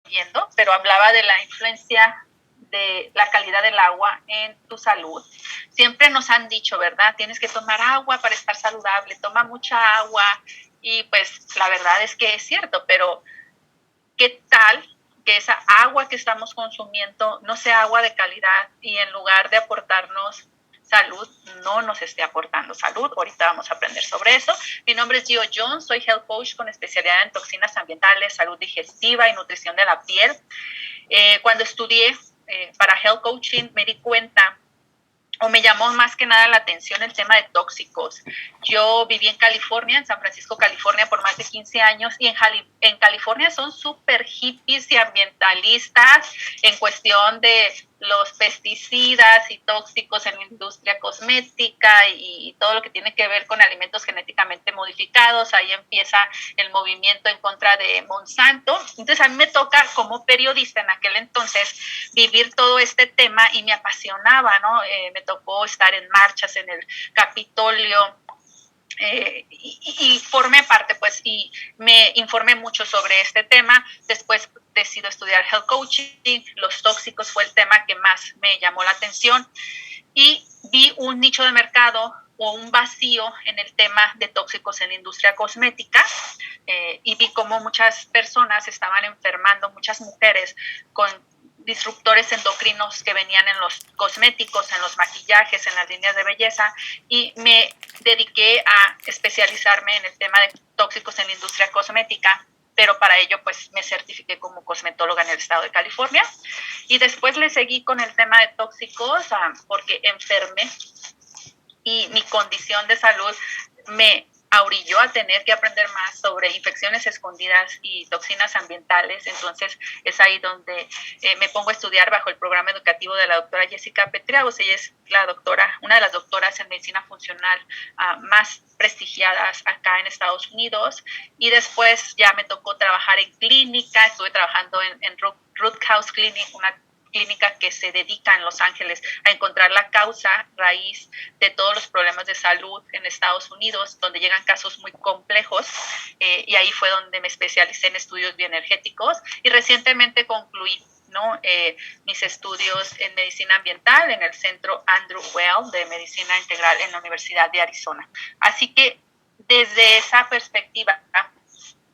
leyendo, pero hablaba de la influencia de la calidad del agua en tu salud. Siempre nos han dicho, ¿verdad? Tienes que tomar agua para estar saludable, toma mucha agua, y pues la verdad es que es cierto, pero ¿qué tal que esa agua que estamos consumiendo no sea agua de calidad y en lugar de aportarnos salud, no nos esté aportando salud? Ahorita vamos a aprender sobre eso. Mi nombre es Gio Jones, soy health coach con especialidad en toxinas ambientales, salud digestiva y nutrición de la piel. Cuando estudié para health coaching me di cuenta, o me llamó más que nada la atención, el tema de tóxicos. Yo viví en California, en San Francisco, California, por más de 15 años, y en California son súper hippies y ambientalistas en cuestión de los pesticidas y tóxicos en la industria cosmética y todo lo que tiene que ver con alimentos genéticamente modificados. Ahí empieza el movimiento en contra de Monsanto. Entonces a mí me toca, como periodista en aquel entonces, vivir todo este tema y me apasionaba, ¿no? Me tocó estar en marchas en el Capitolio, y formé parte, pues, y me informé mucho sobre este tema. Después decido estudiar health coaching. Los tóxicos fue el tema que más me llamó la atención y vi un nicho de mercado o un vacío en el tema de tóxicos en la industria cosmética, y vi cómo muchas personas estaban enfermando, muchas mujeres con disruptores endocrinos que venían en los cosméticos, en los maquillajes, en las líneas de belleza, y me dediqué a especializarme en el tema de tóxicos en la industria cosmética, pero para ello pues me certifiqué como cosmetóloga en el estado de California, y después le seguí con el tema de tóxicos porque enfermé y mi condición de salud me orilló a tener que aprender más sobre infecciones escondidas y toxinas ambientales. Entonces es ahí donde me pongo a estudiar bajo el programa educativo de la doctora Jessica Petriagos. Ella es la doctora, una de las doctoras en medicina funcional más prestigiadas acá en Estados Unidos, y después ya me tocó trabajar en clínica. Estuve trabajando en Root House Clinic, una clínica que se dedica en Los Ángeles a encontrar la causa raíz de todos los problemas de salud en Estados Unidos, donde llegan casos muy complejos, y ahí fue donde me especialicé en estudios bioenergéticos, y recientemente concluí, ¿no? Mis estudios en medicina ambiental en el Centro Andrew Weil de Medicina Integral en la Universidad de Arizona. Así que desde esa perspectiva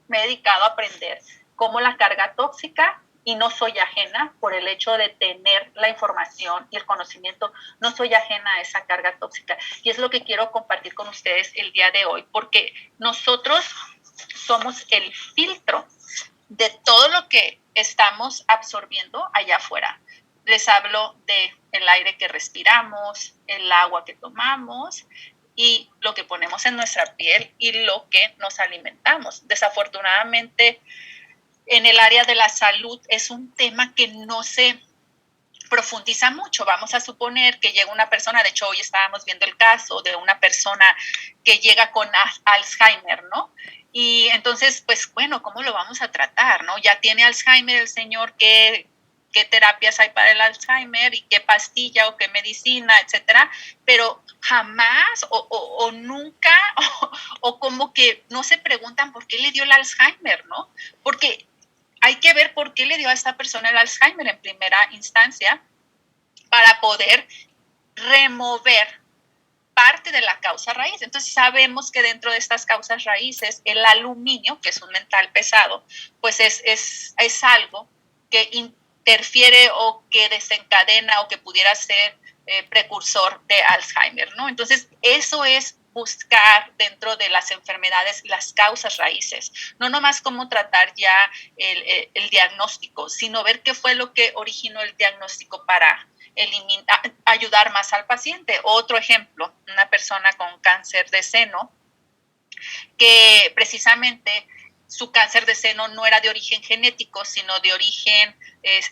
me he dedicado a aprender cómo la carga tóxica, y no soy ajena por el hecho de tener la información y el conocimiento, no soy ajena a esa carga tóxica. Y es lo que quiero compartir con ustedes el día de hoy, porque nosotros somos el filtro de todo lo que estamos absorbiendo allá afuera. Les hablo de el aire que respiramos, el agua que tomamos y lo que ponemos en nuestra piel y lo que nos alimentamos. Desafortunadamente, en el área de la salud es un tema que no se profundiza mucho. Vamos a suponer que llega una persona, de hecho hoy estábamos viendo el caso de una persona que llega con Alzheimer, ¿no? Y entonces, pues bueno, ¿cómo lo vamos a tratar, no? Ya tiene Alzheimer el señor, ¿qué terapias hay para el Alzheimer y qué pastilla o qué medicina, etcétera? Pero jamás o nunca o como que no se preguntan por qué le dio el Alzheimer, ¿no? Porque hay que ver por qué le dio a esta persona el Alzheimer en primera instancia para poder remover parte de la causa raíz. Entonces sabemos que dentro de estas causas raíces el aluminio, que es un metal pesado, pues es algo que interfiere o que desencadena o que pudiera ser precursor de Alzheimer, ¿no? Entonces eso es buscar dentro de las enfermedades las causas raíces, no nomás cómo tratar ya el diagnóstico, sino ver qué fue lo que originó el diagnóstico para ayudar más al paciente. Otro ejemplo, una persona con cáncer de seno que precisamente su cáncer de seno no era de origen genético, sino de origen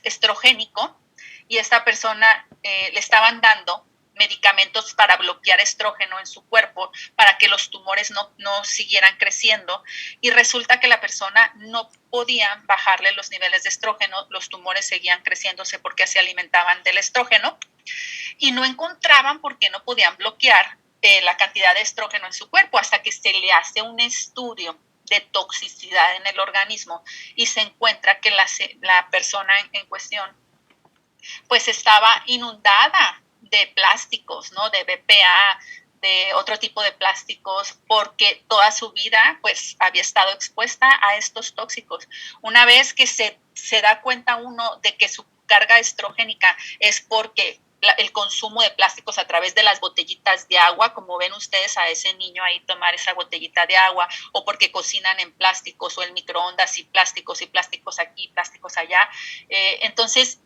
estrogénico, y esta persona le estaban dando medicamentos para bloquear estrógeno en su cuerpo para que los tumores no siguieran creciendo, y resulta que la persona no podía bajarle los niveles de estrógeno, los tumores seguían creciéndose porque se alimentaban del estrógeno y no encontraban por qué no podían bloquear la cantidad de estrógeno en su cuerpo hasta que se le hace un estudio de toxicidad en el organismo y se encuentra que la persona en cuestión pues estaba inundada de plásticos, ¿no? De BPA, de otro tipo de plásticos, porque toda su vida pues había estado expuesta a estos tóxicos. Una vez que se da cuenta uno de que su carga estrogénica es porque el consumo de plásticos a través de las botellitas de agua, como ven ustedes a ese niño ahí tomar esa botellita de agua, o porque cocinan en plásticos o en microondas y plásticos aquí, plásticos allá. Entonces,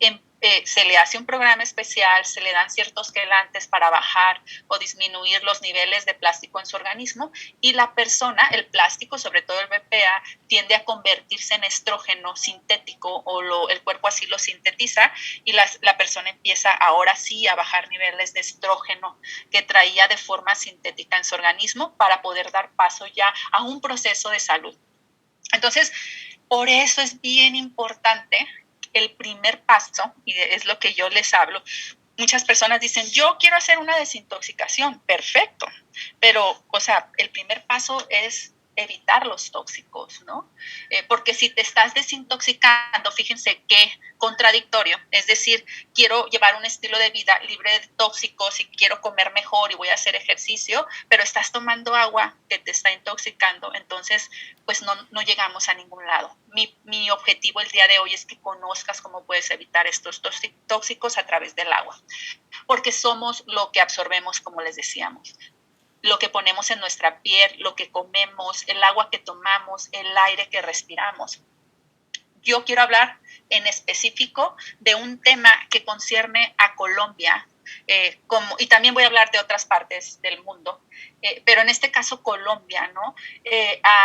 se le hace un programa especial, se le dan ciertos quelantes para bajar o disminuir los niveles de plástico en su organismo y la persona, el plástico, sobre todo el BPA, tiende a convertirse en estrógeno sintético o el cuerpo así lo sintetiza y la persona empieza ahora sí a bajar niveles de estrógeno que traía de forma sintética en su organismo para poder dar paso ya a un proceso de salud. Entonces, por eso es bien importante el primer paso, y es lo que yo les hablo. Muchas personas dicen, yo quiero hacer una desintoxicación, perfecto, pero, o sea, el primer paso es evitar los tóxicos, ¿no? Porque si te estás desintoxicando, fíjense qué contradictorio, es decir, quiero llevar un estilo de vida libre de tóxicos y quiero comer mejor y voy a hacer ejercicio, pero estás tomando agua que te está intoxicando, entonces pues no llegamos a ningún lado. Mi objetivo el día de hoy es que conozcas cómo puedes evitar estos tóxicos a través del agua, porque somos lo que absorbemos, como les decíamos, lo que ponemos en nuestra piel, lo que comemos, el agua que tomamos, el aire que respiramos. Yo quiero hablar en específico de un tema que concierne a Colombia, y también voy a hablar de otras partes del mundo, pero en este caso Colombia, ¿no?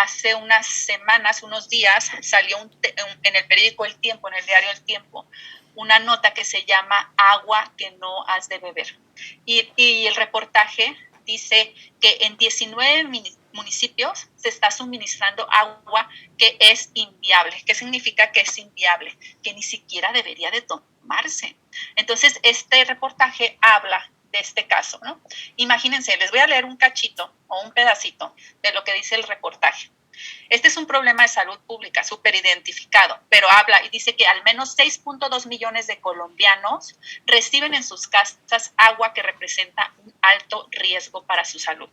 Hace unas semanas, unos días, salió en el periódico El Tiempo, en el diario El Tiempo, una nota que se llama Agua que no has de beber. Y el reportaje dice que en 19 municipios se está suministrando agua que es inviable. ¿Qué significa que es inviable? Que ni siquiera debería de tomarse. Entonces, este reportaje habla de este caso, ¿no? Imagínense, les voy a leer un cachito o un pedacito de lo que dice el reportaje. Este es un problema de salud pública súper identificado, pero habla y dice que al menos 6.2 millones de colombianos reciben en sus casas agua que representa un alto riesgo para su salud.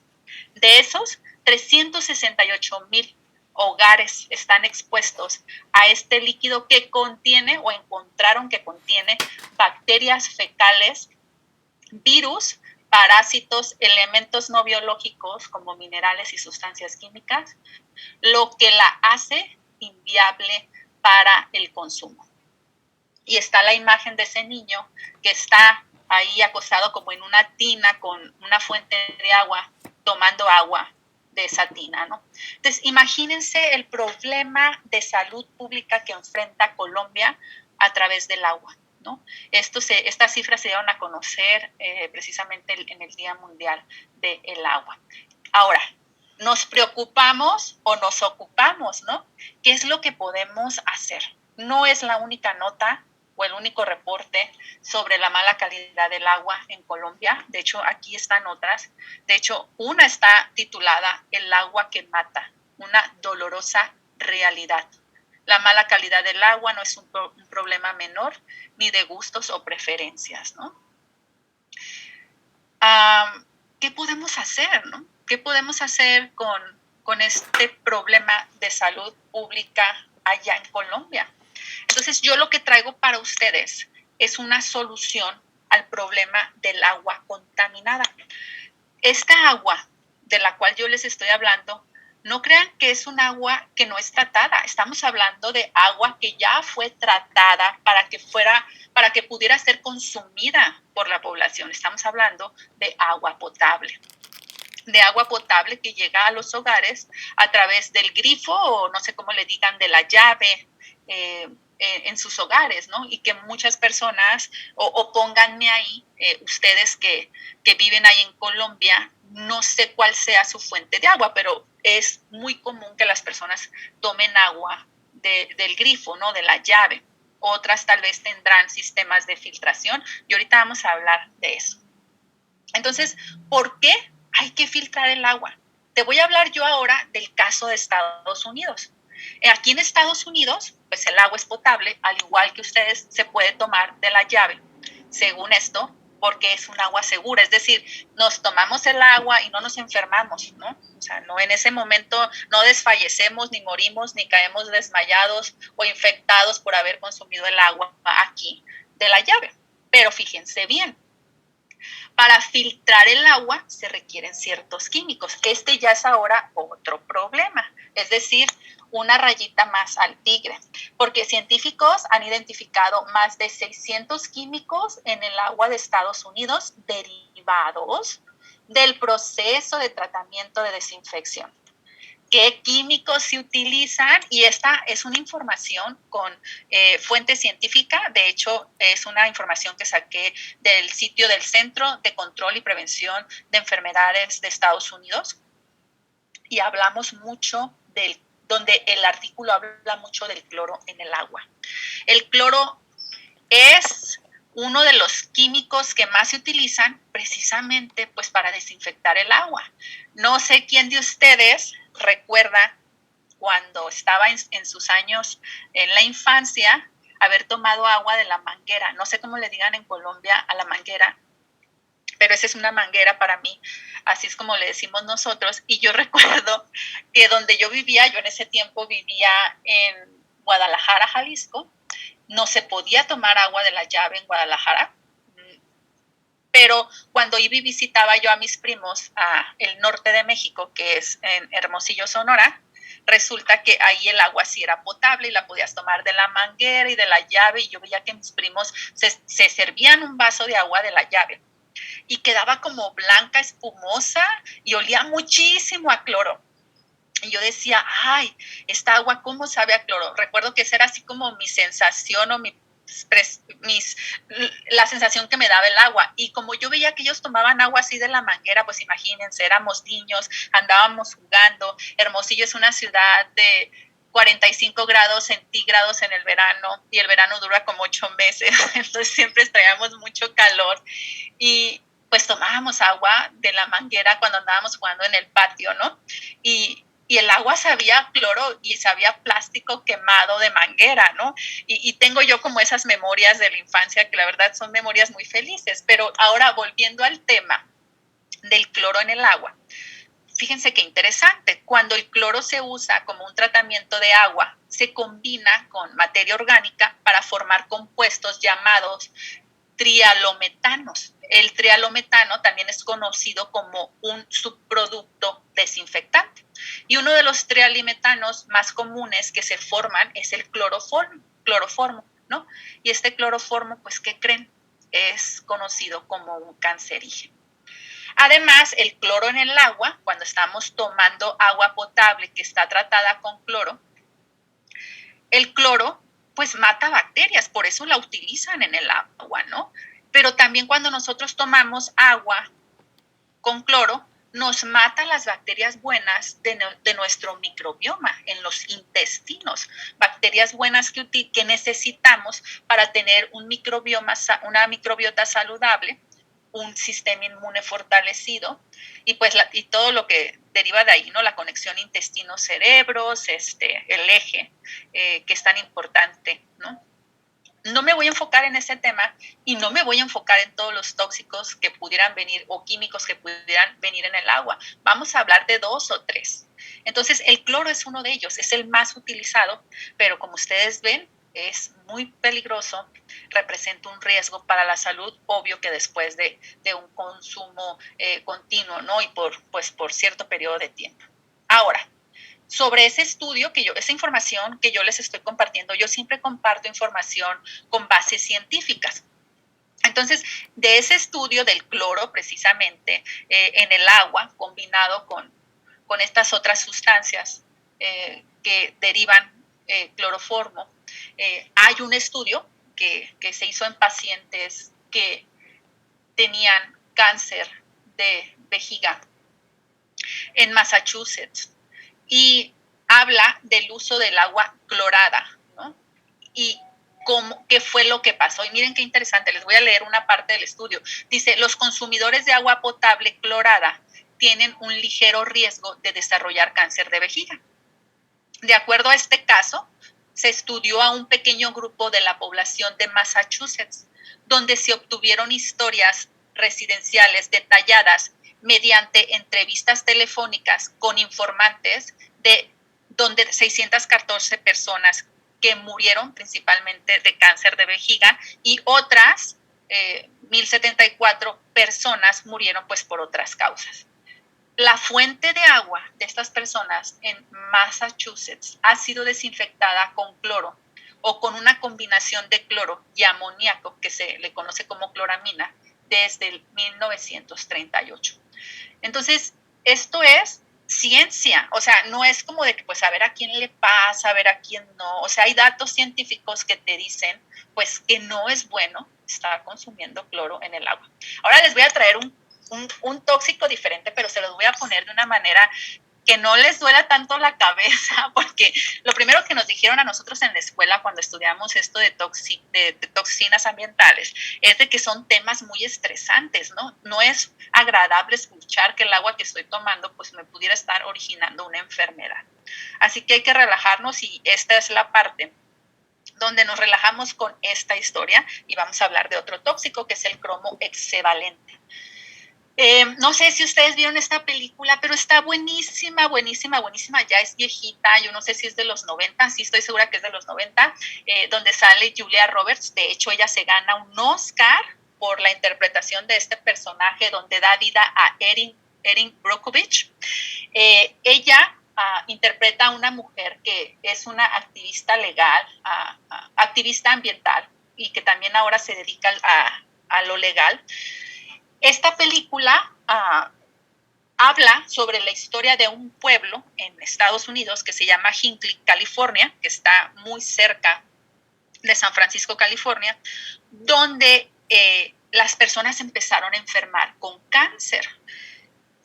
De esos, 368,000 hogares están expuestos a este líquido que contiene o encontraron que contiene bacterias fecales, virus, parásitos, elementos no biológicos como minerales y sustancias químicas, lo que la hace inviable para el consumo. Y está la imagen de ese niño que está ahí acostado como en una tina con una fuente de agua, tomando agua de esa tina, ¿no? Entonces, imagínense el problema de salud pública que enfrenta Colombia a través del agua, ¿no? Estas cifras se dieron a conocer precisamente en el Día Mundial del Agua. Ahora, nos preocupamos o nos ocupamos, ¿no? ¿Qué es lo que podemos hacer? No es la única nota o el único reporte sobre la mala calidad del agua en Colombia. De hecho, aquí están otras. De hecho, una está titulada El agua que mata, una dolorosa realidad. La mala calidad del agua no es un problema menor, ni de gustos o preferencias, ¿no? ¿Qué podemos hacer, no? ¿Qué podemos hacer con este problema de salud pública allá en Colombia? Entonces, yo lo que traigo para ustedes es una solución al problema del agua contaminada. Esta agua de la cual yo les estoy hablando, no crean que es un agua que no es tratada. Estamos hablando de agua que ya fue tratada para que pudiera ser consumida por la población. Estamos hablando de agua potable. De agua potable que llega a los hogares a través del grifo o no sé cómo le digan, de la llave en sus hogares, ¿no? Y que muchas personas, o pónganme ahí, ustedes que viven ahí en Colombia, no sé cuál sea su fuente de agua, pero es muy común que las personas tomen agua del grifo, ¿no? De la llave. Otras tal vez tendrán sistemas de filtración y ahorita vamos a hablar de eso. Entonces, ¿por qué hay que filtrar el agua? te voy a hablar yo ahora del caso de Estados Unidos. Aquí en Estados Unidos, pues el agua es potable, al igual que ustedes se puede tomar de la llave, según esto, porque es un agua segura, es decir, nos tomamos el agua y no nos enfermamos, ¿no? O sea, no en ese momento no desfallecemos, ni morimos, ni caemos desmayados o infectados por haber consumido el agua aquí de la llave. Pero fíjense bien, para filtrar el agua se requieren ciertos químicos. Este ya es ahora otro problema, es decir, una rayita más al tigre, porque científicos han identificado más de 600 químicos en el agua de Estados Unidos derivados del proceso de tratamiento de desinfección. ¿Qué químicos se utilizan? Y esta es una información con fuente científica. De hecho, es una información que saqué del sitio del Centro de Control y Prevención de Enfermedades de Estados Unidos. Y hablamos mucho donde el artículo habla mucho del cloro en el agua. El cloro es uno de los químicos que más se utilizan precisamente pues para desinfectar el agua. No sé quién de ustedes recuerda cuando estaba en sus años en la infancia haber tomado agua de la manguera. No sé cómo le digan en Colombia a la manguera, pero esa es una manguera para mí, así es como le decimos nosotros. Y yo recuerdo que donde yo vivía, yo en ese tiempo vivía en Guadalajara, Jalisco, no se podía tomar agua de la llave en Guadalajara, pero cuando iba y visitaba yo a mis primos a el norte de México, que es en Hermosillo, Sonora, resulta que ahí el agua sí era potable y la podías tomar de la manguera y de la llave, y yo veía que mis primos se servían un vaso de agua de la llave y quedaba como blanca, espumosa y olía muchísimo a cloro. Y yo decía, ay, esta agua, ¿cómo sabe a cloro? Recuerdo que esa era así como mi sensación o la sensación que me daba el agua. Y como yo veía que ellos tomaban agua así de la manguera, pues imagínense, éramos niños, andábamos jugando. Hermosillo es una ciudad de 45 grados centígrados en el verano y el verano dura como 8 meses, entonces siempre traíamos mucho calor y pues tomábamos agua de la manguera cuando andábamos jugando en el patio, ¿no? Y el agua sabía cloro y sabía plástico quemado de manguera, ¿no? Y tengo yo como esas memorias de la infancia que la verdad son memorias muy felices. Pero ahora volviendo al tema del cloro en el agua, fíjense qué interesante, cuando el cloro se usa como un tratamiento de agua, se combina con materia orgánica para formar compuestos llamados trialometanos. El trialometano también es conocido como un subproducto desinfectante. Y uno de los trialimetanos más comunes que se forman es el cloroformo, ¿no? Y este cloroformo, pues, ¿qué creen? Es conocido como un cancerígeno. Además, el cloro en el agua, cuando estamos tomando agua potable que está tratada con cloro, el cloro pues mata bacterias, por eso la utilizan en el agua, ¿no? Pero también cuando nosotros tomamos agua con cloro, nos mata las bacterias buenas de nuestro microbioma en los intestinos, bacterias buenas que necesitamos para tener una microbiota saludable, un sistema inmune fortalecido y pues y todo lo que deriva de ahí, ¿no? La conexión intestino-cerebros, el eje que es tan importante, ¿no? No me voy a enfocar en ese tema y no me voy a enfocar en todos los tóxicos que pudieran venir o químicos que pudieran venir en el agua. Vamos a hablar de 2 o 3. Entonces, el cloro es uno de ellos, es el más utilizado, pero como ustedes ven, es muy peligroso, representa un riesgo para la salud, obvio que después de un consumo continuo, ¿no? Y por cierto periodo de tiempo. Ahora, sobre ese estudio esa información que yo les estoy compartiendo, yo siempre comparto información con bases científicas. Entonces, de ese estudio del cloro, precisamente, en el agua, combinado con estas otras sustancias que derivan cloroformo, hay un estudio que se hizo en pacientes que tenían cáncer de vejiga en Massachusetts y habla del uso del agua clorada, ¿no? Y qué fue lo que pasó. Y miren qué interesante, les voy a leer una parte del estudio. Dice, los consumidores de agua potable clorada tienen un ligero riesgo de desarrollar cáncer de vejiga. De acuerdo a este caso, se estudió a un pequeño grupo de la población de Massachusetts, donde se obtuvieron historias residenciales detalladas mediante entrevistas telefónicas con informantes de donde 614 personas que murieron principalmente de cáncer de vejiga y otras 1,074 personas murieron pues por otras causas. La fuente de agua de estas personas en Massachusetts ha sido desinfectada con cloro o con una combinación de cloro y amoníaco que se le conoce como cloramina desde el 1938. Entonces, esto es ciencia, o sea, no es como de que pues a ver a quién le pasa, a ver a quién no, o sea, hay datos científicos que te dicen pues que no es bueno estar consumiendo cloro en el agua. Ahora les voy a traer un tóxico diferente, pero se los voy a poner de una manera que no les duela tanto la cabeza, porque lo primero que nos dijeron a nosotros en la escuela cuando estudiamos esto de toxinas ambientales es de que son temas muy estresantes, ¿no? No es agradable escuchar que el agua que estoy tomando pues me pudiera estar originando una enfermedad. Así que hay que relajarnos y esta es la parte donde nos relajamos con esta historia y vamos a hablar de otro tóxico que es el cromo hexavalente. No sé si ustedes vieron esta película, pero está buenísima, buenísima, buenísima. Ya es viejita, yo no sé si es de los 90, sí estoy segura que es de los 90, donde sale Julia Roberts. De hecho, ella se gana un Oscar por la interpretación de este personaje, donde da vida a Erin Brockovich. Ella interpreta a una mujer que es una activista legal, activista ambiental, y que también ahora se dedica a lo legal. Esta película habla sobre la historia de un pueblo en Estados Unidos que se llama Hinckley, California, que está muy cerca de San Francisco, California, donde las personas empezaron a enfermar con cáncer.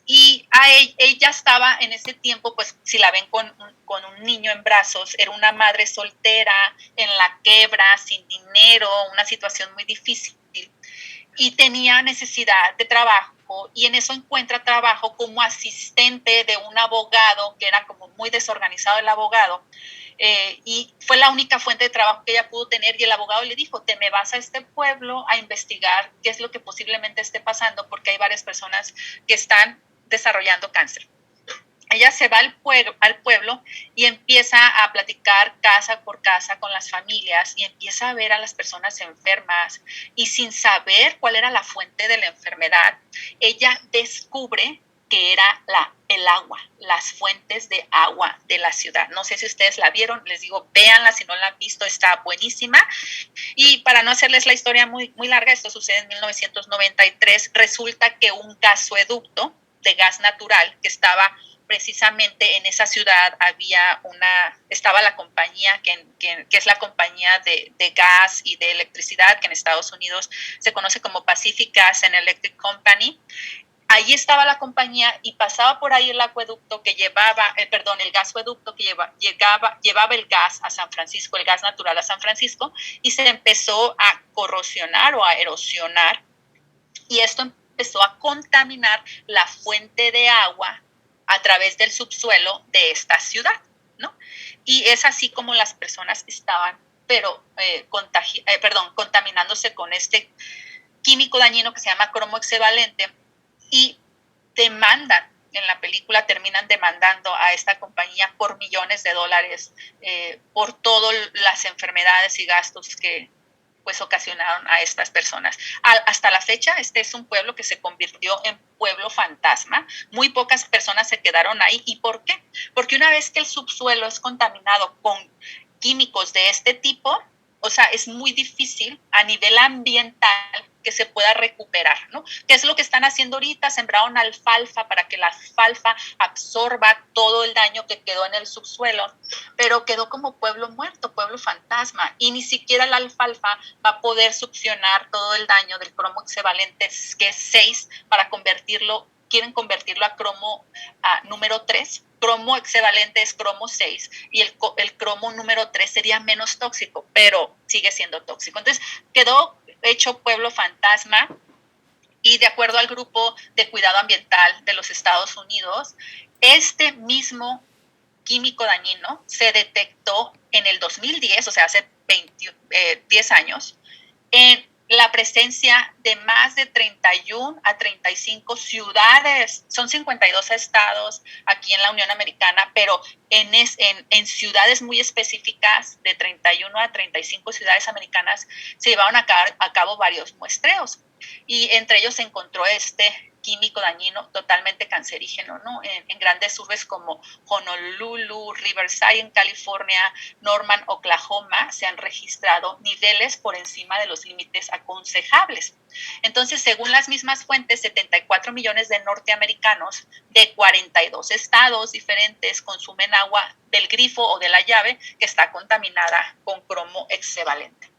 Y ella estaba en ese tiempo, pues si la ven con un niño en brazos, era una madre soltera, en la quiebra, sin dinero, una situación muy difícil. Y tenía necesidad de trabajo y en eso encuentra trabajo como asistente de un abogado que era como muy desorganizado el abogado, y fue la única fuente de trabajo que ella pudo tener y el abogado le dijo, te me vas a este pueblo a investigar qué es lo que posiblemente esté pasando porque hay varias personas que están desarrollando cáncer. Ella se va al pueblo y empieza a platicar casa por casa con las familias y empieza a ver a las personas enfermas y sin saber cuál era la fuente de la enfermedad, ella descubre que era el agua, las fuentes de agua de la ciudad. No sé si ustedes la vieron, les digo, véanla, si no la han visto, está buenísima. Y para no hacerles la historia muy, muy larga, esto sucede en 1993, resulta que un gasoducto de gas natural que estaba precisamente en esa ciudad estaba la compañía que es la compañía de gas y de electricidad, que en Estados Unidos se conoce como Pacific Gas and Electric Company. Ahí estaba la compañía y pasaba por ahí el acueducto que llevaba, el gasoducto que llevaba el gas a San Francisco, el gas natural a San Francisco, y se empezó a corrosionar o a erosionar, y esto empezó a contaminar la fuente de agua a través del subsuelo de esta ciudad, ¿no? Y es así como las personas estaban, contaminándose con este químico dañino que se llama cromo hexavalente, y en la película terminan demandando a esta compañía por millones de dólares por todas las enfermedades y gastos que pues ocasionaron a estas personas. Hasta la fecha, este es un pueblo que se convirtió en pueblo fantasma. Muy pocas personas se quedaron ahí. ¿Y por qué? Porque una vez que el subsuelo es contaminado con químicos de este tipo, o sea, es muy difícil a nivel ambiental que se pueda recuperar, ¿no? ¿Qué es lo que están haciendo ahorita? Sembraron alfalfa para que la alfalfa absorba todo el daño que quedó en el subsuelo, pero quedó como pueblo muerto, pueblo fantasma, y ni siquiera la alfalfa va a poder succionar todo el daño del cromo hexavalente, que es 6, quieren convertirlo a cromo número 3. Cromo hexavalente es cromo 6 y el cromo número 3 sería menos tóxico, pero sigue siendo tóxico. Entonces quedó hecho pueblo fantasma. Y de acuerdo al Grupo de Cuidado Ambiental de los Estados Unidos, este mismo químico dañino se detectó en el 2010, o sea, hace 10 años, en la presencia de más de 31 a 35 ciudades. Son 52 estados aquí en la Unión Americana, pero en ciudades muy específicas, de 31 a 35 ciudades americanas, se llevaron a cabo varios muestreos. Y entre ellos se encontró este químico dañino totalmente cancerígeno, ¿no? En grandes urbes como Honolulu, Riverside en California, Norman, Oklahoma, se han registrado niveles por encima de los límites aconsejables. Entonces, según las mismas fuentes, 74 millones de norteamericanos de 42 estados diferentes consumen agua del grifo o de la llave que está contaminada con cromo hexavalente.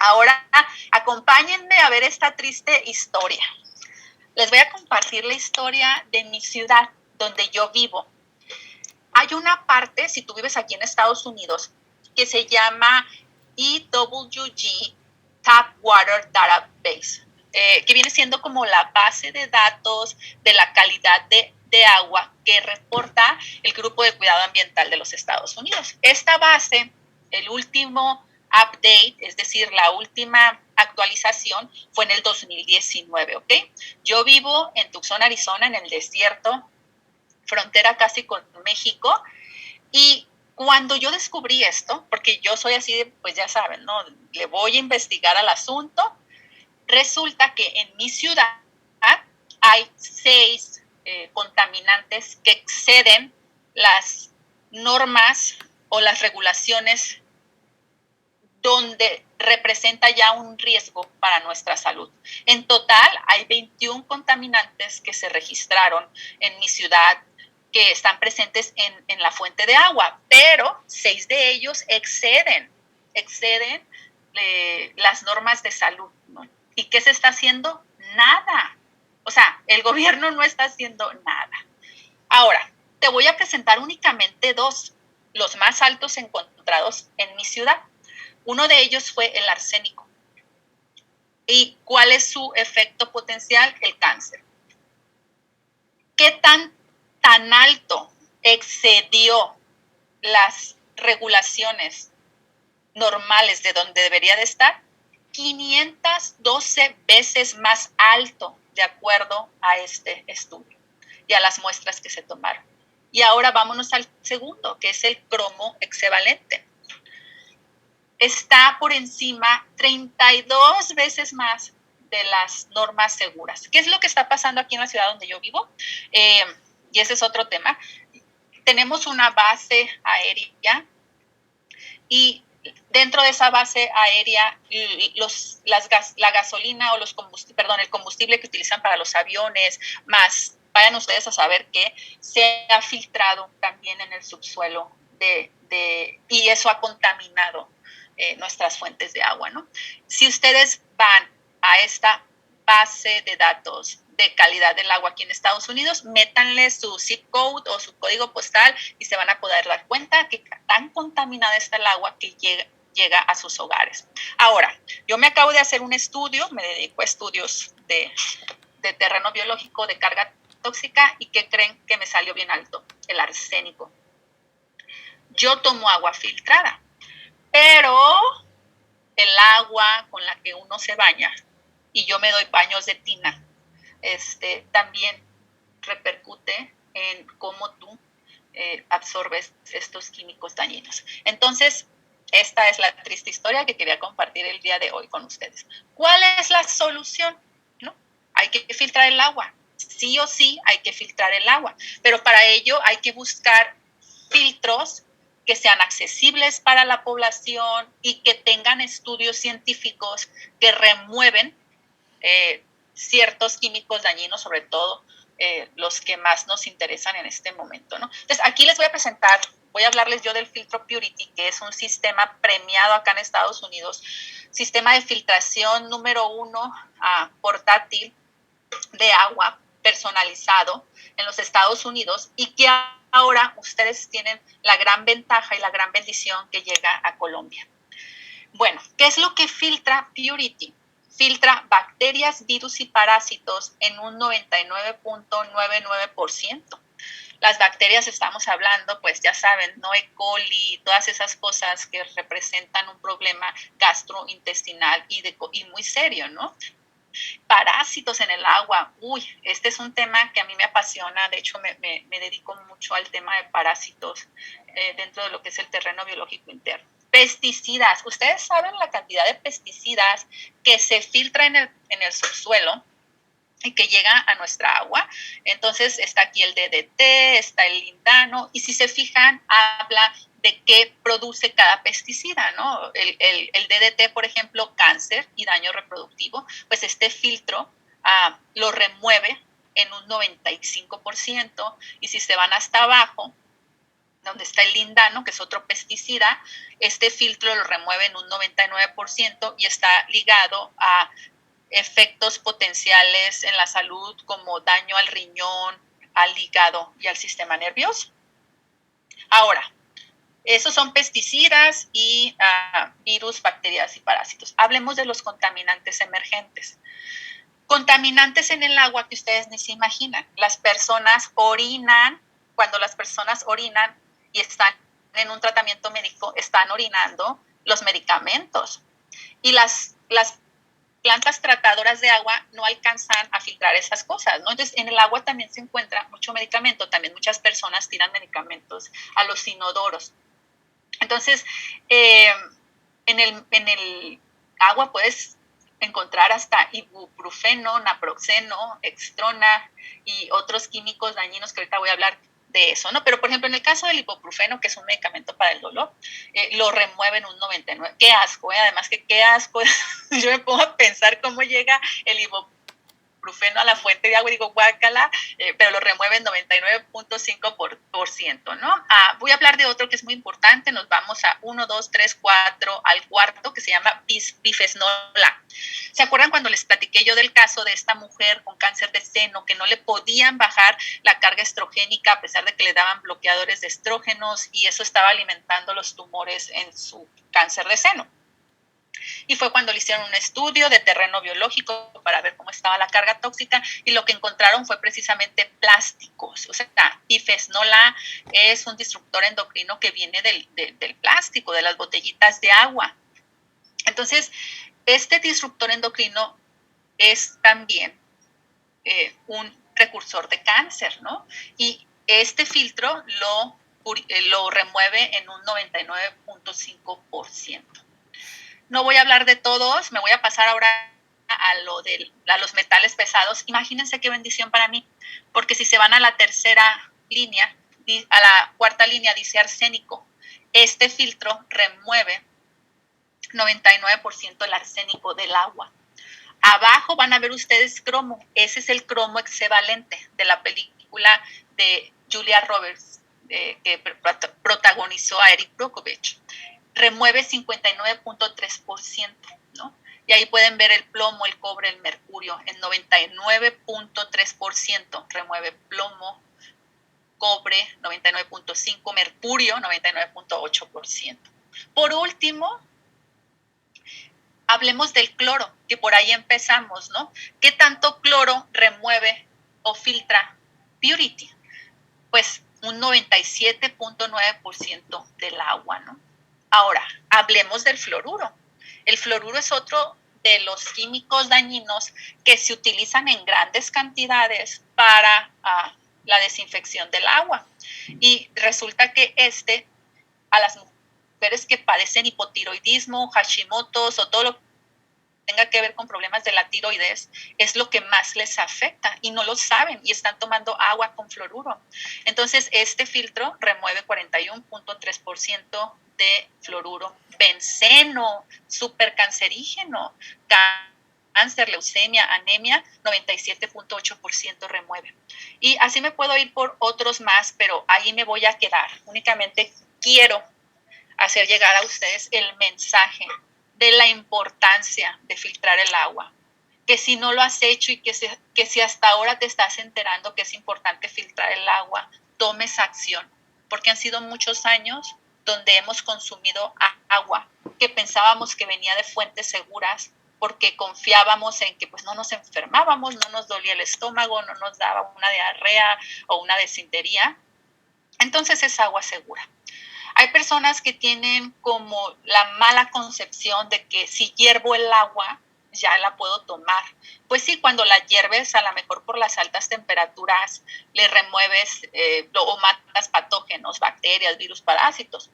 Ahora, acompáñenme a ver esta triste historia. Les voy a compartir la historia de mi ciudad, donde yo vivo. Hay una parte, si tú vives aquí en Estados Unidos, que se llama EWG Tap Water Database, que viene siendo como la base de datos de la calidad de agua que reporta el Grupo de Cuidado Ambiental de los Estados Unidos. Esta base, el último update, es decir, la última actualización fue en el 2019, ¿ok? Yo vivo en Tucson, Arizona, en el desierto, frontera casi con México, y cuando yo descubrí esto, porque yo soy así, pues ya saben, ¿no? Le voy a investigar al asunto, resulta que en mi ciudad hay 6 contaminantes que exceden las normas o las regulaciones donde representa ya un riesgo para nuestra salud. En total, hay 21 contaminantes que se registraron en mi ciudad que están presentes en la fuente de agua, pero 6 de ellos exceden las normas de salud, ¿no? ¿Y qué se está haciendo? Nada. O sea, el gobierno no está haciendo nada. Ahora, te voy a presentar únicamente 2, los más altos encontrados en mi ciudad. Uno de ellos fue el arsénico. ¿Y cuál es su efecto potencial? El cáncer. ¿Qué tan alto excedió las regulaciones normales de donde debería de estar? 512 veces más alto, de acuerdo a este estudio y a las muestras que se tomaron. Y ahora vámonos al segundo, que es el cromo hexavalente. Está por encima 32 veces más de las normas seguras. ¿Qué es lo que está pasando aquí en la ciudad donde yo vivo? Y ese es otro tema. Tenemos una base aérea y dentro de esa base aérea la gasolina o el combustible que utilizan para los aviones, más vayan ustedes a saber que se ha filtrado también en el subsuelo y eso ha contaminado nuestras fuentes de agua, ¿no? Si ustedes van a esta base de datos de calidad del agua aquí en Estados Unidos, métanle su zip code o su código postal y se van a poder dar cuenta que tan contaminada está el agua que llega a sus hogares. Ahora, yo me acabo de hacer un estudio, me dedico a estudios de terreno biológico, de carga tóxica, y ¿qué creen? Que me salió bien alto, el arsénico. Yo tomo agua filtrada, pero el agua con la que uno se baña, y yo me doy baños de tina, también repercute en cómo tú absorbes estos químicos dañinos. Entonces, esta es la triste historia que quería compartir el día de hoy con ustedes. ¿Cuál es la solución? ¿No? Hay que filtrar el agua. Sí o sí hay que filtrar el agua, pero para ello hay que buscar filtros que sean accesibles para la población y que tengan estudios científicos que remueven ciertos químicos dañinos, sobre todo los que más nos interesan en este momento, ¿no? Entonces, aquí les voy a hablarles yo del filtro Purity, que es un sistema premiado acá en Estados Unidos, sistema de filtración número 1 portátil de agua personalizado en los Estados Unidos, y que ahora ustedes tienen la gran ventaja y la gran bendición que llega a Colombia. Bueno, ¿qué es lo que filtra Purity? filtra bacterias, virus y parásitos en un 99.99%. Las bacterias estamos hablando, pues ya saben, ¿no? E. coli, todas esas cosas que representan un problema gastrointestinal y muy serio, ¿no? Parásitos en el agua. Este es un tema que a mí me apasiona. De hecho, me dedico mucho al tema de parásitos dentro de lo que es el terreno biológico interno. Pesticidas. Ustedes saben la cantidad de pesticidas que se filtra en el subsuelo y que llega a nuestra agua. Entonces está aquí el DDT, está el lindano, y si se fijan, habla de qué produce cada pesticida, ¿no? El DDT, por ejemplo, cáncer y daño reproductivo, pues este filtro lo remueve en un 95%, y si se van hasta abajo, donde está el lindano, que es otro pesticida, este filtro lo remueve en un 99% y está ligado a efectos potenciales en la salud como daño al riñón, al hígado y al sistema nervioso. Ahora, esos son pesticidas y virus, bacterias y parásitos. Hablemos de los contaminantes emergentes. Contaminantes en el agua que ustedes ni se imaginan. Las personas orinan, cuando las personas orinan y están en un tratamiento médico, están orinando los medicamentos. Y las plantas tratadoras de agua no alcanzan a filtrar esas cosas, ¿no? Entonces, en el agua también se encuentra mucho medicamento. También muchas personas tiran medicamentos a los inodoros. Entonces, en el agua puedes encontrar hasta ibuprofeno, naproxeno, extrona y otros químicos dañinos que ahorita voy a hablar de eso, ¿no? Pero, por ejemplo, en el caso del ibuprofeno, que es un medicamento para el dolor, lo remueven un 99%. Qué asco, Además que qué asco. Yo me pongo a pensar cómo llega el ibuprofeno a la fuente de agua y digo, guácala, pero lo remueven 99.5%, ¿no? Voy a hablar de otro que es muy importante. Nos vamos a 1, 2, 3, 4, al cuarto, que se llama bifesnola. ¿Se acuerdan cuando les platiqué yo del caso de esta mujer con cáncer de seno que no le podían bajar la carga estrogénica a pesar de que le daban bloqueadores de estrógenos, y eso estaba alimentando los tumores en su cáncer de seno? Y fue cuando le hicieron un estudio de terreno biológico para ver cómo estaba la carga tóxica, y lo que encontraron fue precisamente plásticos. O sea, bifesnola es un disruptor endocrino que viene del plástico, de las botellitas de agua. Entonces, este disruptor endocrino es también un precursor de cáncer, ¿no? Y este filtro lo remueve en un 99.5%. No voy a hablar de todos, me voy a pasar ahora a los metales pesados. Imagínense qué bendición para mí, porque si se van a la tercera línea, a la cuarta línea dice arsénico. Este filtro remueve 99% del arsénico del agua. Abajo van a ver ustedes cromo. Ese es el cromo hexavalente de la película de Julia Roberts, que protagonizó a Erin Brockovich. Remueve 59.3%, ¿no? Y ahí pueden ver el plomo, el cobre, el mercurio. En 99.3% remueve plomo, cobre 99.5%, mercurio 99.8%. Por último, hablemos del cloro, que por ahí empezamos, ¿no? ¿Qué tanto cloro remueve o filtra Purity? Pues un 97.9% del agua, ¿no? Ahora, hablemos del fluoruro. El fluoruro es otro de los químicos dañinos que se utilizan en grandes cantidades para la desinfección del agua. Y resulta que a las mujeres que padecen hipotiroidismo, Hashimoto's o todo lo que tenga que ver con problemas de la tiroides, es lo que más les afecta y no lo saben y están tomando agua con fluoruro. Entonces, este filtro remueve 41.3% de fluoruro. Benceno, súper cancerígeno, cáncer, leucemia, anemia, 97.8% remueve. Y así me puedo ir por otros más, pero ahí me voy a quedar. Únicamente quiero hacer llegar a ustedes el mensaje de la importancia de filtrar el agua, que si no lo has hecho y que si hasta ahora te estás enterando que es importante filtrar el agua, tomes acción, porque han sido muchos años donde hemos consumido agua que pensábamos que venía de fuentes seguras porque confiábamos en que pues no nos enfermábamos, no nos dolía el estómago, no nos daba una diarrea o una desintería. Entonces es agua segura. Hay personas que tienen como la mala concepción de que si hiervo el agua, ya la puedo tomar. Pues sí, cuando la hierves, a lo mejor por las altas temperaturas, le remueves o matas patógenos, bacterias, virus, parásitos,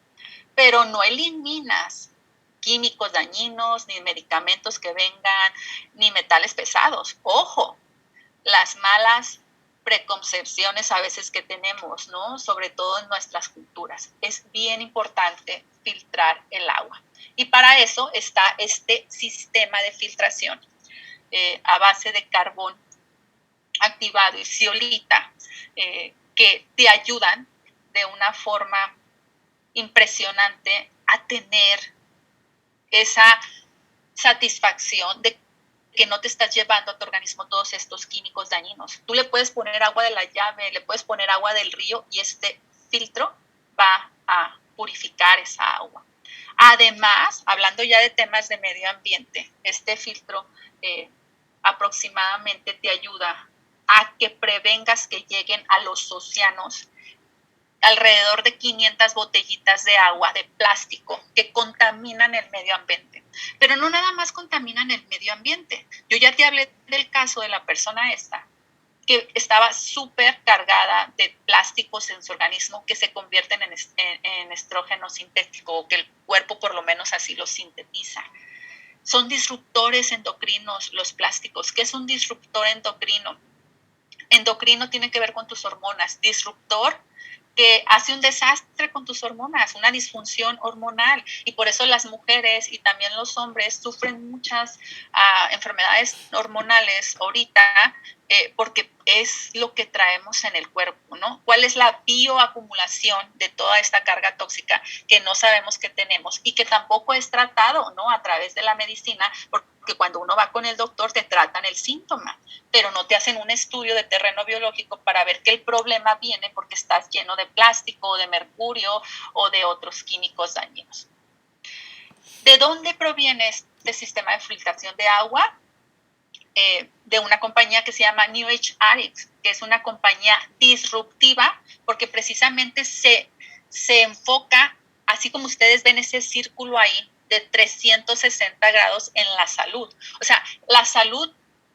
pero no eliminas químicos dañinos, ni medicamentos que vengan, ni metales pesados. Ojo, las malas preconcepciones a veces que tenemos, ¿no? Sobre todo en nuestras culturas. Es bien importante filtrar el agua. Y para eso está este sistema de filtración a base de carbón activado y zeolita que te ayudan de una forma impresionante a tener esa satisfacción de que no te estás llevando a tu organismo todos estos químicos dañinos. Tú le puedes poner agua de la llave, le puedes poner agua del río y este filtro va a purificar esa agua. Además, hablando ya de temas de medio ambiente, este filtro aproximadamente te ayuda a que prevengas que lleguen a los océanos alrededor de 500 botellitas de agua de plástico que contaminan el medio ambiente. Pero no nada más contaminan el medio ambiente. Yo ya te hablé del caso de la persona esta, que estaba súper cargada de plásticos en su organismo que se convierten en estrógeno sintético, o que el cuerpo por lo menos así lo sintetiza. Son disruptores endocrinos los plásticos. ¿Qué es un disruptor endocrino? Endocrino tiene que ver con tus hormonas. Disruptor que hace un desastre con tus hormonas, una disfunción hormonal, y por eso las mujeres y también los hombres sufren muchas enfermedades hormonales ahorita, porque es lo que traemos en el cuerpo, ¿no? ¿Cuál es la bioacumulación de toda esta carga tóxica que no sabemos que tenemos y que tampoco es tratado, ¿no? A través de la medicina, porque cuando uno va con el doctor te tratan el síntoma, pero no te hacen un estudio de terreno biológico para ver que el problema viene porque estás lleno de plástico, de mercurio o de otros químicos dañinos. ¿De dónde proviene este sistema de filtración de agua? De una compañía que se llama New Age Arix, que es una compañía disruptiva porque precisamente se enfoca, así como ustedes ven ese círculo ahí, de 360 grados en la salud. O sea, la salud,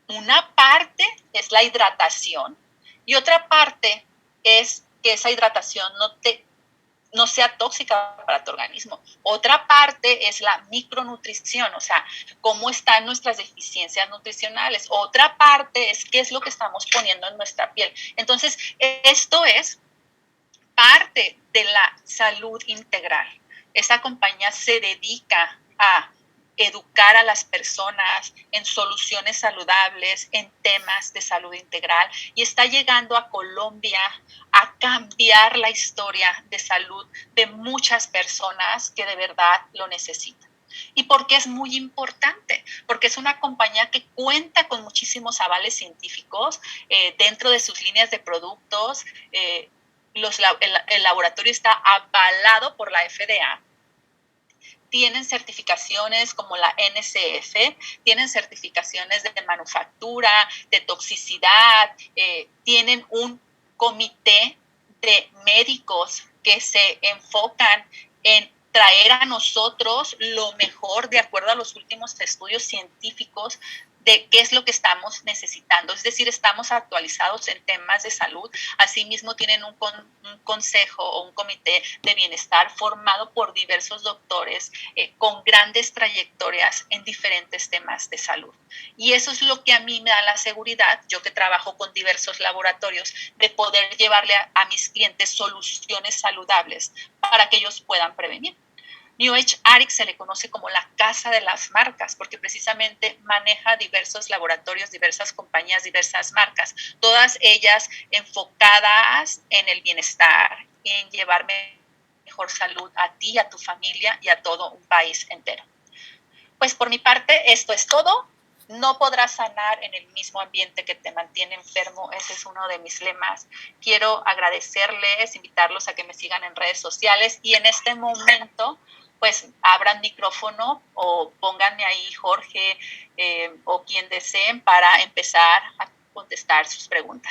una parte es la hidratación y otra parte es que esa hidratación no sea tóxica para tu organismo. Otra parte es la micronutrición, o sea, cómo están nuestras deficiencias nutricionales. Otra parte es qué es lo que estamos poniendo en nuestra piel. Entonces, esto es parte de la salud integral. Esta compañía se dedica a educar a las personas en soluciones saludables, en temas de salud integral, y está llegando a Colombia a cambiar la historia de salud de muchas personas que de verdad lo necesitan. ¿Y por qué es muy importante? Porque es una compañía que cuenta con muchísimos avales científicos dentro de sus líneas de productos. El laboratorio está avalado por la FDA. Tienen certificaciones como la NCF, tienen certificaciones de manufactura, de toxicidad, tienen un comité de médicos que se enfocan en traer a nosotros lo mejor de acuerdo a los últimos estudios científicos de qué es lo que estamos necesitando. Es decir, estamos actualizados en temas de salud. Asimismo, tienen un consejo o un comité de bienestar formado por diversos doctores con grandes trayectorias en diferentes temas de salud. Y eso es lo que a mí me da la seguridad, yo que trabajo con diversos laboratorios, de poder llevarle a mis clientes soluciones saludables para que ellos puedan prevenir. New Age Arix se le conoce como la casa de las marcas porque precisamente maneja diversos laboratorios, diversas compañías, diversas marcas, todas ellas enfocadas en el bienestar, en llevar mejor salud a ti, a tu familia y a todo un país entero. Pues por mi parte, esto es todo. No podrás sanar en el mismo ambiente que te mantiene enfermo. Ese es uno de mis lemas. Quiero agradecerles, invitarlos a que me sigan en redes sociales y en este momento pues abran micrófono o pónganme ahí Jorge o quien deseen para empezar a contestar sus preguntas.